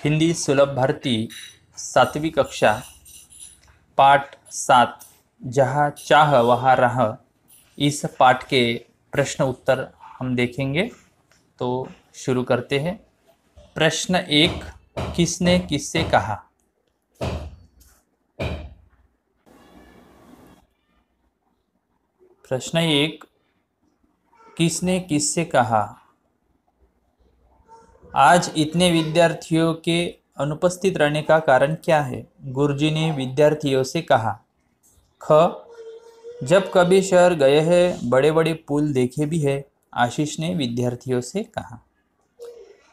हिंदी सुलभ भारती 7वीं कक्षा पाठ 7 जहाँ चाह वहाँ राह, इस पाठ के प्रश्न उत्तर हम देखेंगे। तो शुरू करते हैं। प्रश्न 1, किसने किससे कहा। प्रश्न 1, किसने किससे कहा। आज इतने विद्यार्थियों के अनुपस्थित रहने का कारण क्या है। गुरुजी ने विद्यार्थियों से कहा। ख, जब कभी शहर गए हैं बड़े बड़े पुल देखे भी है। आशीष ने विद्यार्थियों से कहा।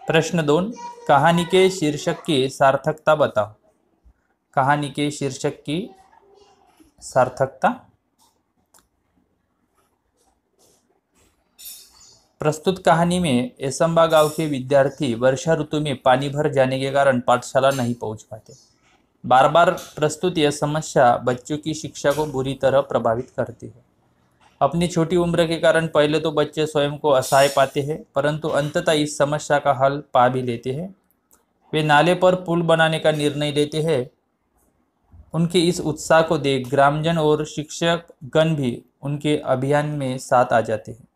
प्रश्न 2, कहानी के शीर्षक की सार्थकता बताओ। कहानी के शीर्षक की सार्थकता। प्रस्तुत कहानी में एसंबा गांव के विद्यार्थी वर्षा ऋतु में पानी भर जाने के कारण पाठशाला नहीं पहुंच पाते। बार बार प्रस्तुत यह समस्या बच्चों की शिक्षा को बुरी तरह प्रभावित करती है। अपनी छोटी उम्र के कारण पहले तो बच्चे स्वयं को असहाय पाते हैं, परंतु अंततः इस समस्या का हल पा भी लेते हैं। वे नाले पर पुल बनाने का निर्णय लेते हैं। उनके इस उत्साह को देख ग्रामजन और शिक्षकगण भी उनके अभियान में साथ आ जाते हैं।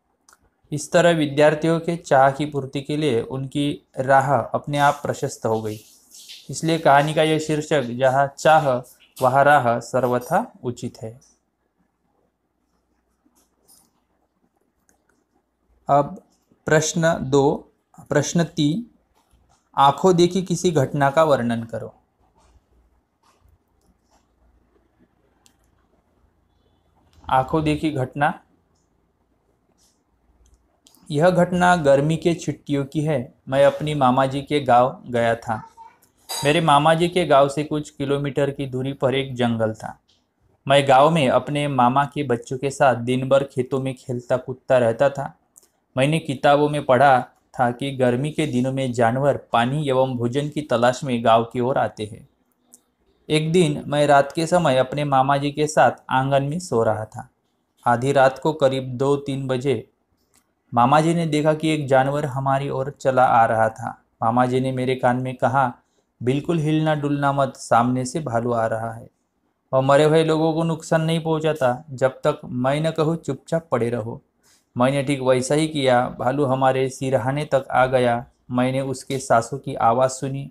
इस तरह विद्यार्थियों के चाह की पूर्ति के लिए उनकी राह अपने आप प्रशस्त हो गई। इसलिए कहानी का यह शीर्षक जहाँ चाह वहाँ राह सर्वथा उचित है। अब प्रश्न 3, आंखों देखी किसी घटना का वर्णन करो। आंखों देखी घटना। यह घटना गर्मी के छुट्टियों की है। मैं अपनी मामा जी के गांव गया था। मेरे मामा जी के गांव से कुछ किलोमीटर की दूरी पर एक जंगल था। मैं गांव में अपने मामा के बच्चों के साथ दिन भर खेतों में खेलता कूदता रहता था। मैंने किताबों में पढ़ा था कि गर्मी के दिनों में जानवर पानी एवं भोजन की तलाश में गांव की ओर आते हैं। एक दिन मैं रात के समय अपने मामा जी के साथ आंगन में सो रहा था। आधी रात को करीब 2-3 बजे मामा जी ने देखा कि एक जानवर हमारी ओर चला आ रहा था। मामा जी ने मेरे कान में कहा, बिल्कुल हिलना डुलना मत, सामने से भालू आ रहा है और मरे हुए लोगों को नुकसान नहीं पहुंचाता। जब तक मैं न कहूँ चुपचाप पड़े रहो। मैंने ठीक वैसा ही किया। भालू हमारे सिरहाने तक आ गया। मैंने उसके सांसों की आवाज़ सुनी।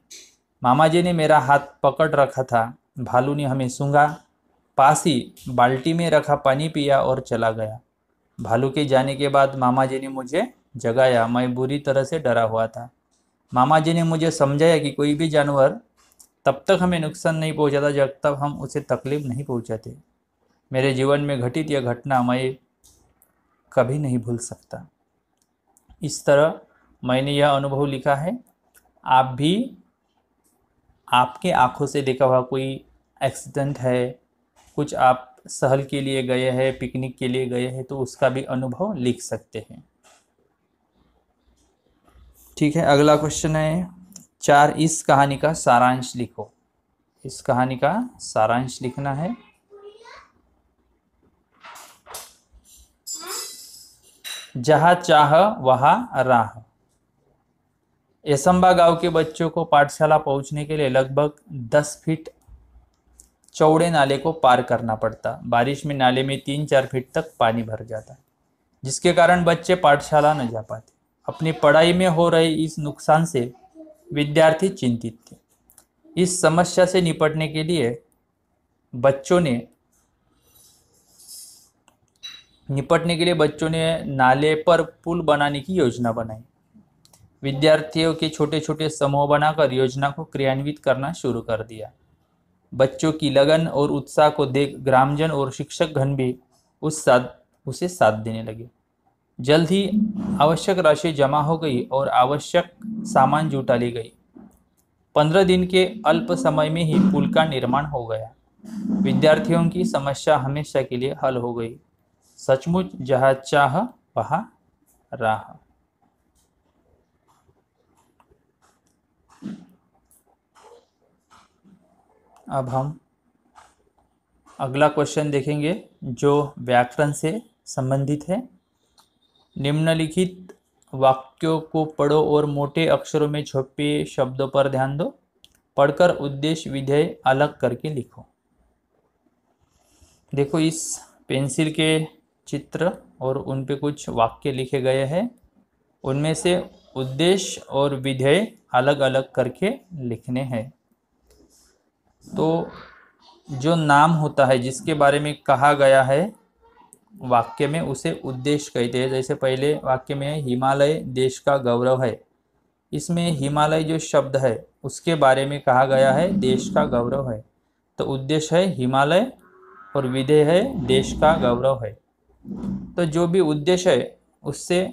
मामा जी ने मेरा हाथ पकड़ रखा था। भालू ने हमें सूंघा, पास ही बाल्टी में रखा पानी पिया और चला गया। भालू के जाने के बाद मामा जी ने मुझे जगाया। मैं बुरी तरह से डरा हुआ था। मामा जी ने मुझे समझाया कि कोई भी जानवर तब तक हमें नुकसान नहीं पहुंचाता जब तक हम उसे तकलीफ नहीं पहुंचाते। मेरे जीवन में घटित यह घटना मैं कभी नहीं भूल सकता। इस तरह मैंने यह अनुभव लिखा है। आप भी आपके आंखों से देखा हुआ कोई एक्सीडेंट है, कुछ आप सहल के लिए गए हैं, पिकनिक के लिए गए हैं, तो उसका भी अनुभव लिख सकते हैं। ठीक है, अगला क्वेश्चन है 4, इस कहानी का सारांश लिखो। इस कहानी का सारांश लिखना है। जहाँ चाह वहाँ राह। एसंबा गांव के बच्चों को पाठशाला पहुंचने के लिए लगभग 10 फीट चौड़े नाले को पार करना पड़ता। बारिश में नाले में 3-4 फीट तक पानी भर जाता, जिसके कारण बच्चे पाठशाला न जा पाते। अपनी पढ़ाई में हो रहे इस नुकसान से विद्यार्थी चिंतित थे। इस समस्या से निपटने के लिए बच्चों ने नाले पर पुल बनाने की योजना बनाई। विद्यार्थियों के छोटे छोटे समूह बनाकर योजना को क्रियान्वित करना शुरू कर दिया। बच्चों की लगन और उत्साह को देख ग्रामजन और शिक्षकगण भी उसे साथ देने लगे। जल्द ही आवश्यक राशि जमा हो गई और आवश्यक सामान जुटा ली गई। 15 दिन के अल्प समय में ही पुल का निर्माण हो गया। विद्यार्थियों की समस्या हमेशा के लिए हल हो गई। सचमुच जहाँ चाह वहाँ राह। अब हम अगला क्वेश्चन देखेंगे जो व्याकरण से संबंधित है। निम्नलिखित वाक्यों को पढ़ो और मोटे अक्षरों में छपे शब्दों पर ध्यान दो। पढ़कर उद्देश्य विधेय अलग करके लिखो। देखो इस पेंसिल के चित्र और उन पे कुछ वाक्य लिखे गए हैं, उनमें से उद्देश्य और विधेय अलग अलग करके लिखने हैं। तो जो नाम होता है जिसके बारे में कहा गया है वाक्य में, उसे उद्देश्य कहते हैं। जैसे पहले वाक्य में हिमालय देश का गौरव है, इसमें हिमालय जो शब्द है उसके बारे में कहा गया है देश का गौरव है, तो उद्देश्य है हिमालय और विधेय है देश का गौरव है। तो जो भी उद्देश्य है उससे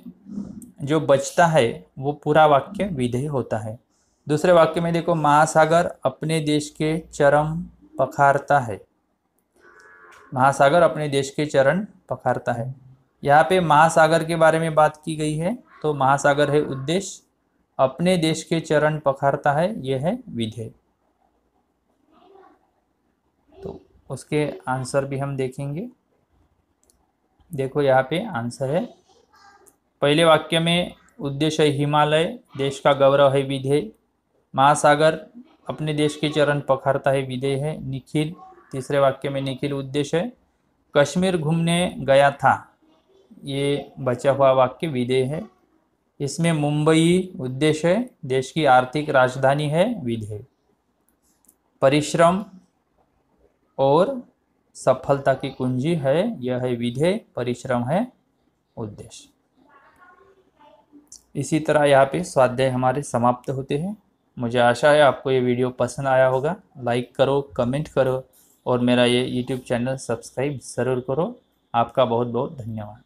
जो बचता है वो पूरा वाक्य विधेय होता है। दूसरे वाक्य में देखो, महासागर अपने देश के चरम पखारता है। महासागर अपने देश के चरण पखारता है। यहाँ पे महासागर के बारे में बात की गई है, तो महासागर है उद्देश्य, अपने देश के चरण पखारता है यह है विधेय। तो उसके आंसर भी हम देखेंगे। देखो यहाँ पे आंसर है, पहले वाक्य में उद्देश्य है हिमालय देश का गौरव है विधेय, महासागर अपने देश के चरण पखारता है विधेय है निखिल। तीसरे वाक्य में निखिल उद्देश्य है, कश्मीर घूमने गया था ये बचा हुआ वाक्य विधेय है। इसमें मुंबई उद्देश्य है, देश की आर्थिक राजधानी है विधेय। परिश्रम और सफलता की कुंजी है यह है विधेय, परिश्रम है उद्देश्य। इसी तरह यहाँ पे स्वाध्याय हमारे समाप्त होते हैं। मुझे आशा है आपको ये वीडियो पसंद आया होगा। लाइक करो, कमेंट करो और मेरा ये YouTube चैनल सब्सक्राइब ज़रूर करो। आपका बहुत बहुत धन्यवाद।